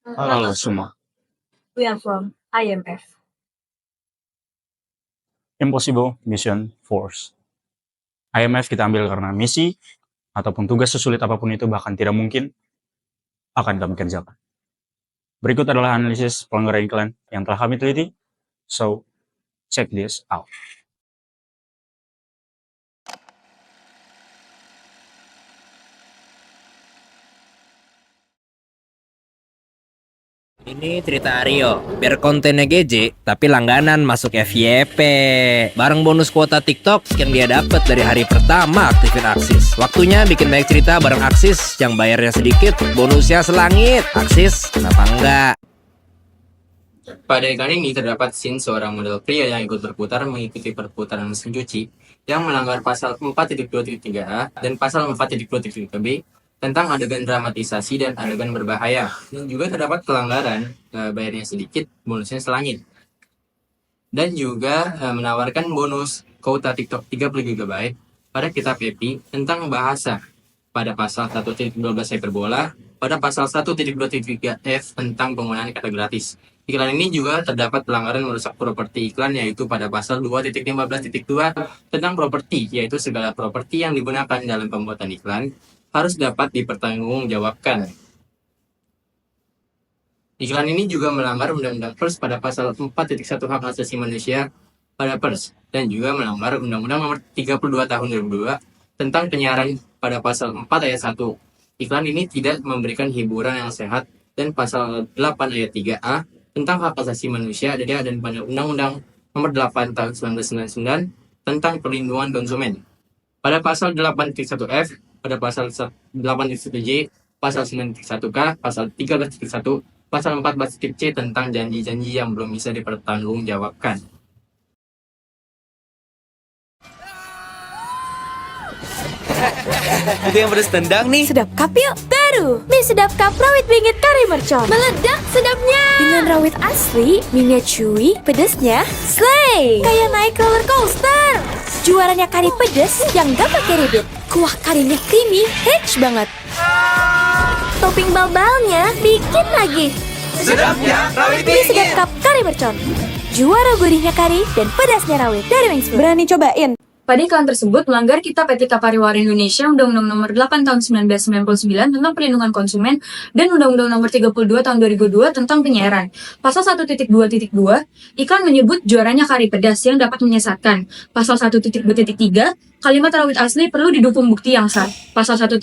Halo semua. We are from IMF. Impossible Mission Force. IMF kita ambil karena misi ataupun tugas sesulit apapun itu bahkan tidak mungkin akan kami kerjakan. Berikut adalah analisis pelanggaran iklan yang telah kami teliti. So, check this out. Ini cerita Aryo, biar kontennya GJ, tapi langganan masuk FYP. Bareng bonus kuota TikTok yang dia dapat dari hari pertama aktifin Aksis. Waktunya bikin banyak cerita bareng Aksis, yang bayarnya sedikit, bonusnya selangit. Aksis, kenapa enggak? Pada iklan ini terdapat scene seorang model pria yang ikut berputar mengikuti perputaran mesin cuci yang melanggar pasal 4.2.3A dan pasal 4.2.3B tentang adegan dramatisasi dan adegan berbahaya. Dan juga terdapat pelanggaran bayarnya sedikit, bonusnya selangit. Dan juga menawarkan bonus kuota TikTok 30 GB pada kitab EPI tentang bahasa pada pasal 1.12 hyperbola, pada pasal 1.2.3F tentang penggunaan kata gratis. Iklan ini juga terdapat pelanggaran merusak properti iklan, yaitu pada pasal 2.15.2 tentang properti, yaitu segala properti yang digunakan dalam pembuatan iklan harus dapat dipertanggungjawabkan. Iklan ini juga melanggar Undang-Undang Pers pada pasal 4.1 Hak Asasi Manusia pada Pers, dan juga melanggar Undang-Undang Nomor 32 Tahun 2002 tentang penyiaran pada pasal 4 ayat 1. Iklan ini tidak memberikan hiburan yang sehat, dan pasal 8 ayat 3A tentang hak asasi manusia ada dan pada Undang-Undang Nomor 8 Tahun 1999 tentang perlindungan konsumen. Pada pasal 8.1F, pada pasal 8.1J, pasal 9.1K, pasal 13.1, pasal 14.C tentang janji-janji yang belum bisa dipertanggungjawabkan. Itu yang pedas tendang nih. Sedap Cup yuk, baru mie sedap cup rawit bingit kari mercon. Meledak sedapnya. Dengan rawit asli, mie chewy, pedesnya slay. Kayak naik roller coaster. Juaranya kari pedes yang gak pakai ribet. Kuah karinya creamy, rich banget. Topping balbalnya bikin lagi. Sedapnya rawit Mie sedap cup kari mercon. Juara gurihnya kari dan pedasnya rawit dari Wings Food. Berani cobain? Pada iklan tersebut melanggar Kitab Etika Pariwara Indonesia, Undang-Undang Nomor 8 Tahun 1999 tentang Perlindungan Konsumen, dan Undang-Undang Nomor 32 Tahun 2002 tentang penyiaran. Pasal 1.2.2, iklan menyebut juaranya kari pedas yang dapat menyesatkan. Pasal 1.2.3, kalimat rawit asli perlu didukung bukti yang sah. Pasal 1.9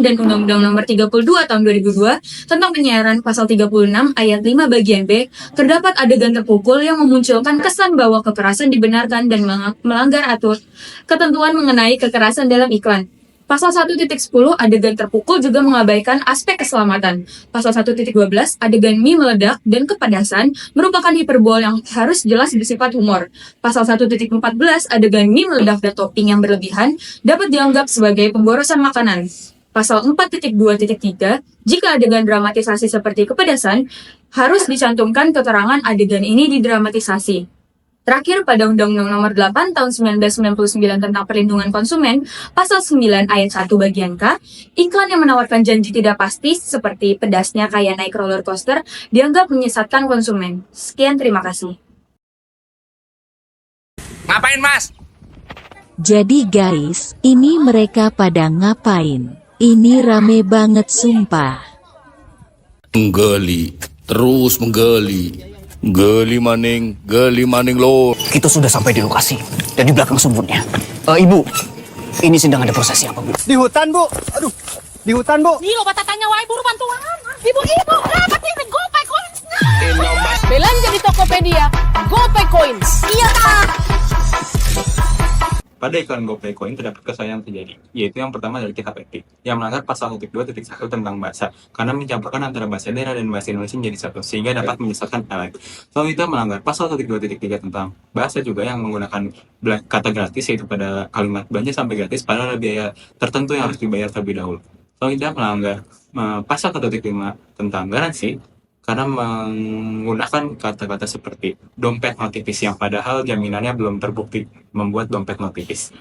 dan Undang-Undang Nomor 32 Tahun 2002 tentang penyiaran, pasal 36 ayat 5 bagian B, terdapat adegan terpukul yang memunculkan kesan bahwa kekerasan dibenarkan dan melanggar ketentuan mengenai kekerasan dalam iklan. Pasal 1.10 adegan terpukul juga mengabaikan aspek keselamatan. Pasal 1.12 adegan mie meledak dan kepedasan merupakan hiperbol yang harus jelas bersifat humor. Pasal 1.14 adegan mie meledak dan topping yang berlebihan dapat dianggap sebagai pemborosan makanan. Pasal 4.2.3, jika adegan dramatisasi seperti kepedasan, harus dicantumkan keterangan adegan ini didramatisasi. Terakhir, pada Undang-Undang Nomor 8 Tahun 1999 tentang Perlindungan Konsumen, Pasal 9 Ayat 1 bagian K, iklan yang menawarkan janji tidak pasti seperti pedasnya kayak naik roller coaster dianggap menyesatkan konsumen. Sekian, terima kasih. Ngapain, Mas? Jadi guys, ini mereka pada ngapain? Ini rame banget sumpah. Menggali, terus menggali. Gali maning lo. Kita sudah sampai di lokasi dan di belakang sumurnya. Ibu, ini sedang ada prosesi apa, Bu? Di hutan, Bu. Aduh, di hutan, Bu. Nih lo batatannya wae buru bantuan. Ibu, dapat ini GoPay Coins. Belanja di Tokopedia, GoPay Coins. Iya, Kak. Pada iklan GoPay Coin terdapat kesalahan yang terjadi, yaitu yang pertama dari Kitab EPI, yang melanggar pasal 1.2.1 tentang bahasa, karena mencampurkan antara bahasa daerah dan bahasa Indonesia menjadi satu, sehingga dapat menyesatkan halayak. Selanjutnya melanggar pasal 1.2.3 tentang bahasa juga yang menggunakan kata gratis, yaitu pada kalimat belanja sampai gratis, pada biaya tertentu yang harus dibayar terlebih dahulu. Selanjutnya melanggar pasal 1.5 tentang garansi, karena menggunakan kata-kata seperti dompet notifis yang padahal jaminannya belum terbukti membuat dompet notifis.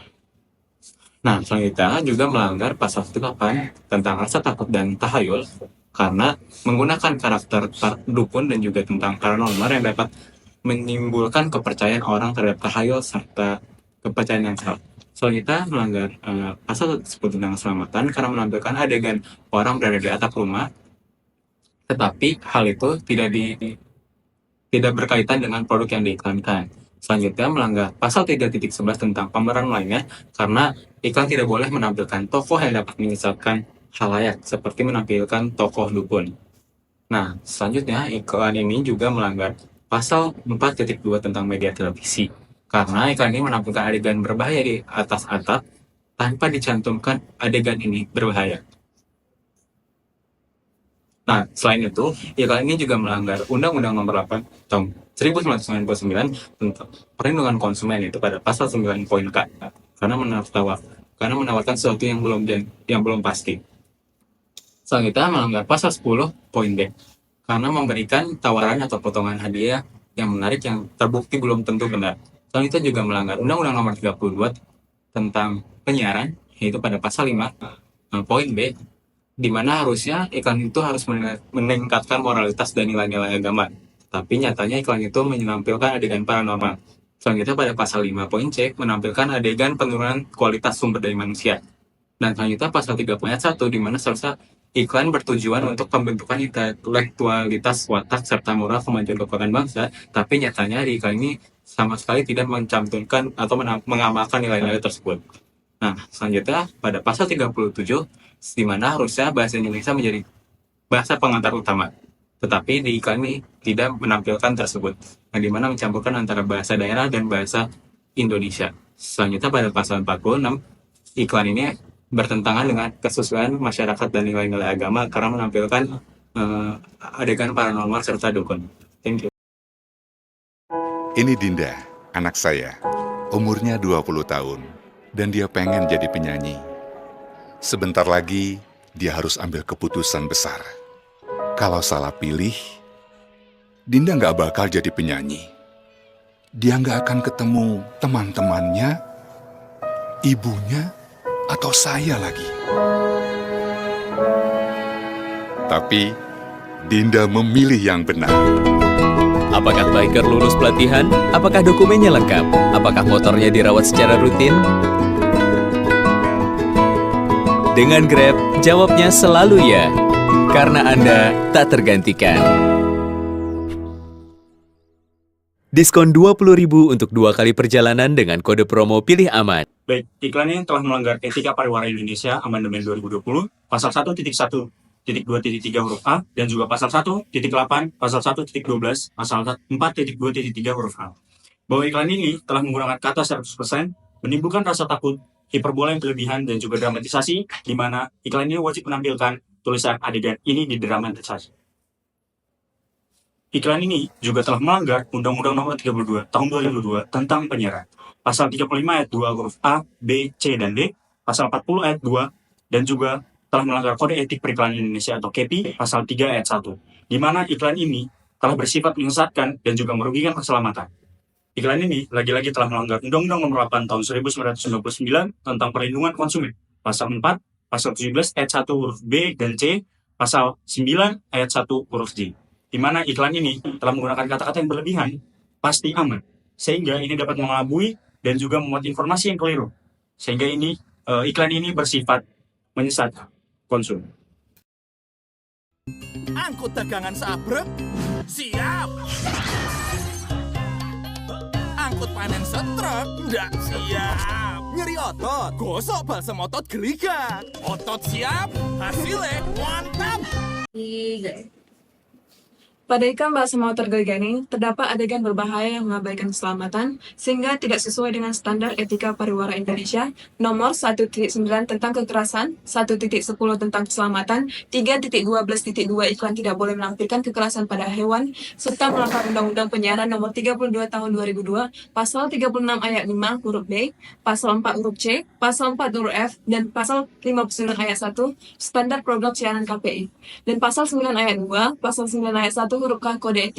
Nah, selanjutnya juga melanggar pasal 8 tentang rasa takut dan tahayul, karena menggunakan karakter dukun dan juga tentang paranormal yang dapat menimbulkan kepercayaan orang terhadap tahayul serta kepercayaan yang salah. Selanjutnya melanggar pasal tersebut tentang keselamatan karena menampilkan adegan orang berada di atap rumah, tetapi hal itu tidak berkaitan dengan produk yang diiklankan. Selanjutnya melanggar pasal 3.11 tentang pemeran lainnya karena iklan tidak boleh menampilkan tokoh yang dapat menyesatkan khalayak seperti menampilkan tokoh dukun. Nah, selanjutnya iklan ini juga melanggar pasal 4.2 tentang media televisi karena iklan ini menampilkan adegan berbahaya di atas atap tanpa dicantumkan adegan ini berbahaya. Nah, selain itu, iklan ini juga melanggar Undang-Undang Nomor 8 tahun 1999 tentang perlindungan konsumen itu pada pasal 9 poin K karena menawarkan sesuatu yang belum pasti. Selanjutnya melanggar pasal 10 poin B karena memberikan tawaran atau potongan hadiah yang menarik yang terbukti belum tentu benar. Selanjutnya juga melanggar Undang-Undang Nomor 32 tentang penyiaran yaitu pada pasal 5 poin B di mana harusnya iklan itu harus meningkatkan moralitas dan nilai-nilai agama. Tapi nyatanya iklan itu menampilkan adegan paranormal. Selanjutnya pada pasal 5 poin C menampilkan adegan penurunan kualitas sumber daya manusia. Dan selanjutnya pasal 3 poin 1 di mana seharusnya iklan bertujuan untuk pembentukan intelektualitas watak serta moral kemajuan kekuatan bangsa, tapi nyatanya di iklan ini sama sekali tidak mencantumkan atau mengamalkan nilai-nilai tersebut. Nah, selanjutnya pada pasal 37 di mana harusnya bahasa Indonesia menjadi bahasa pengantar utama. Tetapi di iklan ini tidak menampilkan tersebut. Nah, di mana mencampurkan antara bahasa daerah dan bahasa Indonesia. Selanjutnya pada pasal 46, iklan ini bertentangan dengan kesesuaian masyarakat dan nilai-nilai agama karena menampilkan adegan paranormal serta dukun. Thank you. Ini Dinda, anak saya. Umurnya 20 tahun, dan dia pengen jadi penyanyi. Sebentar lagi, dia harus ambil keputusan besar. Kalau salah pilih, Dinda nggak bakal jadi penyanyi. Dia nggak akan ketemu teman-temannya, ibunya, atau saya lagi. Tapi, Dinda memilih yang benar. Apakah biker lulus pelatihan? Apakah dokumennya lengkap? Apakah motornya dirawat secara rutin? Dengan Grab, jawabnya selalu ya. Karena Anda tak tergantikan. Diskon 20.000 untuk 2 kali perjalanan dengan kode promo Pilih Aman. Baik, iklan ini telah melanggar Etika Pariwara Indonesia Amandemen 2020, pasal 1.1.2.3 huruf A, dan juga pasal 1.8, pasal 1.12, pasal 4.2.3 huruf A. Bahwa iklan ini telah menggunakan kata 100%, menimbulkan rasa takut, hiperbola yang berlebihan, dan juga dramatisasi, di mana iklan ini wajib menampilkan tulisan adegan ini didramatisasi. Iklan ini juga telah melanggar Undang-Undang Nomor 32 Tahun 2002 tentang penyiaran. Pasal 35 ayat 2 huruf A, B, C, dan D, pasal 40 ayat 2, dan juga telah melanggar Kode Etik Periklanan Indonesia atau KEPI, pasal 3 ayat 1, di mana iklan ini telah bersifat menyesatkan dan juga merugikan keselamatan. Iklan ini lagi-lagi telah melanggar Undang-Undang Nomor 8 Tahun 1999 tentang perlindungan konsumen, pasal 4, pasal 17 ayat 1 huruf B dan C, pasal 9 ayat 1 huruf D, di mana iklan ini telah menggunakan kata-kata yang berlebihan, pasti aman, sehingga ini dapat mengelabui dan juga memuat informasi yang keliru, sehingga ini iklan ini bersifat menyesatkan konsumen. Angkut dagangan sabrek, siap. Angkut panen setrek, ndak siap. Nyeri otot, gosok balsem otot geliga. Otot siap, hasilnya mantap. Pada iklan balsam motor geliga ini, terdapat adegan berbahaya yang mengabaikan keselamatan, sehingga tidak sesuai dengan standar etika pariwara Indonesia, nomor 1.9 tentang kekerasan, 1.10 tentang keselamatan, 3.12.2 iklan tidak boleh menampilkan kekerasan pada hewan, serta melanggar Undang-Undang Penyiaran nomor 32 tahun 2002, pasal 36 ayat 5 huruf B, pasal 4 huruf C, pasal 4 huruf F, dan pasal 59 ayat 1, standar program siaran KPI, dan pasal 9 ayat 2, pasal 9 ayat 1, huruf K Kode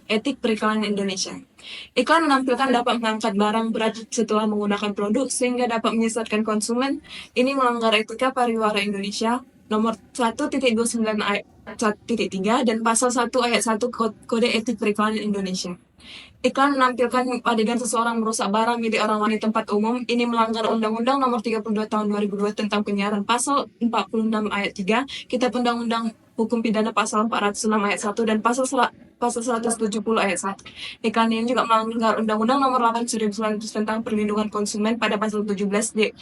Etik Periklanan Indonesia. Iklan menampilkan dapat mengangkat barang berat setelah menggunakan produk sehingga dapat menyesatkan konsumen. Ini melanggar etika pariwara Indonesia nomor 1.29 ayat 1.3 dan pasal 1 ayat 1 Kode Etik Periklanan Indonesia. Iklan menampilkan adegan seseorang merusak barang milik orang lain di tempat umum. Ini melanggar Undang-Undang Nomor 32 Tahun 2002 tentang Penyiaran, Pasal 46 ayat 3, Kitab Undang-Undang Hukum Pidana Pasal 406 ayat 1 dan Pasal 170 ayat 1. Iklan ini juga melanggar Undang-Undang Nomor 8 2019 tentang Perlindungan Konsumen pada pasal 17,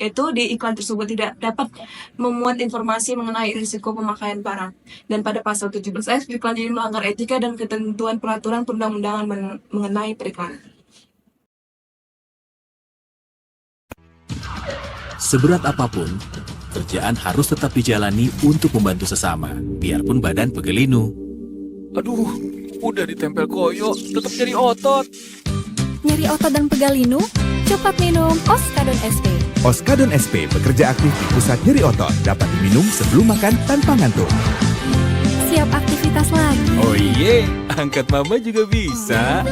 yaitu di iklan tersebut tidak dapat memuat informasi mengenai risiko pemakaian barang. Dan pada pasal 17F, iklan ini melanggar etika dan ketentuan peraturan perundang-undangan mengenai periklanan. Seberat apapun, kerjaan harus tetap dijalani untuk membantu sesama, biarpun badan pegelinu. Aduh, udah ditempel koyo, tetap jadi otot. Nyeri otot dan pegalinu? Cepat minum Oskadon SP. Oskadon SP bekerja aktif di pusat nyeri otot, dapat diminum sebelum makan tanpa ngantuk. Siap aktivitas lagi. Oh iye, angkat mama juga bisa.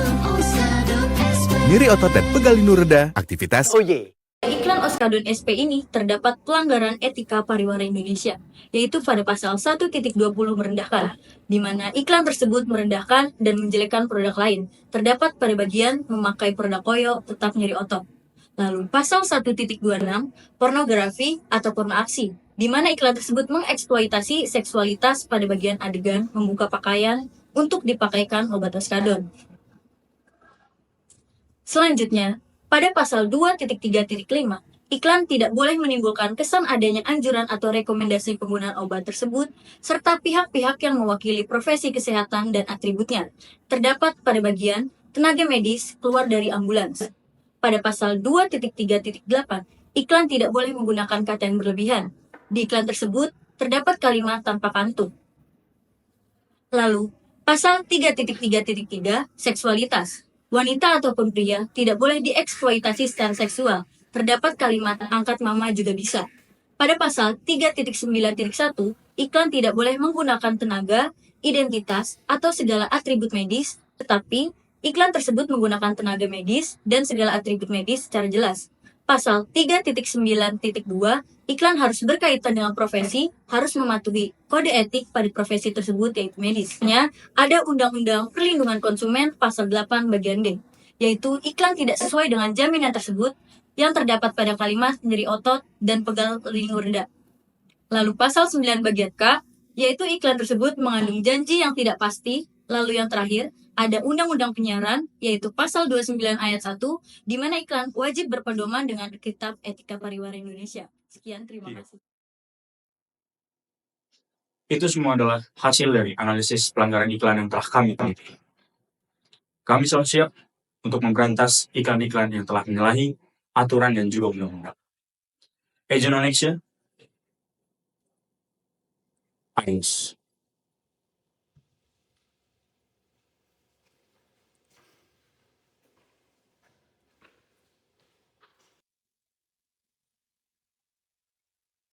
Nyeri otot dan pegalinu reda, aktivitas. Oh iye. Iklan Oskadon SP ini terdapat pelanggaran etika pariwara Indonesia, yaitu pada pasal 1.20 merendahkan, di mana iklan tersebut merendahkan dan menjelekkan produk lain, terdapat pada bagian memakai produk koyo tetap nyeri otot. Lalu pasal 1.26 pornografi atau porno aksi, di mana iklan tersebut mengeksploitasi seksualitas pada bagian adegan membuka pakaian untuk dipakaikan obat Oskadon. Selanjutnya, pada pasal 2.3.5, iklan tidak boleh menimbulkan kesan adanya anjuran atau rekomendasi penggunaan obat tersebut, serta pihak-pihak yang mewakili profesi kesehatan dan atributnya, terdapat pada bagian tenaga medis keluar dari ambulans. Pada pasal 2.3.8, iklan tidak boleh menggunakan kata yang berlebihan. Di iklan tersebut, terdapat kalimat tanpa kantung. Lalu, pasal 3.3.3, seksualitas. Wanita ataupun pria tidak boleh dieksploitasi secara seksual. Terdapat kalimat angkat mama juga bisa. Pada pasal 3.9.1, iklan tidak boleh menggunakan tenaga, identitas, atau segala atribut medis, tetapi iklan tersebut menggunakan tenaga medis dan segala atribut medis secara jelas. Pasal 3.9.2, iklan harus berkaitan dengan profesi, harus mematuhi kode etik pada profesi tersebut yaitu medisnya. Ada Undang-Undang Perlindungan Konsumen Pasal 8 bagian D, yaitu iklan tidak sesuai dengan jaminan tersebut yang terdapat pada kalimat nyeri otot dan pegal linu rendah. Lalu pasal 9 bagian K, yaitu iklan tersebut mengandung janji yang tidak pasti. Lalu yang terakhir, ada Undang-Undang Penyiaran, yaitu pasal 29 ayat 1, di mana iklan wajib berpedoman dengan Kitab Etika Pariwara Indonesia. Sekian, terima kasih. Itu semua adalah hasil dari analisis pelanggaran iklan yang telah kami teliti. Kami selalu siap untuk memberantas iklan-iklan yang telah menyalahi aturan dan juga undang-undang. Agent on Action, Ais.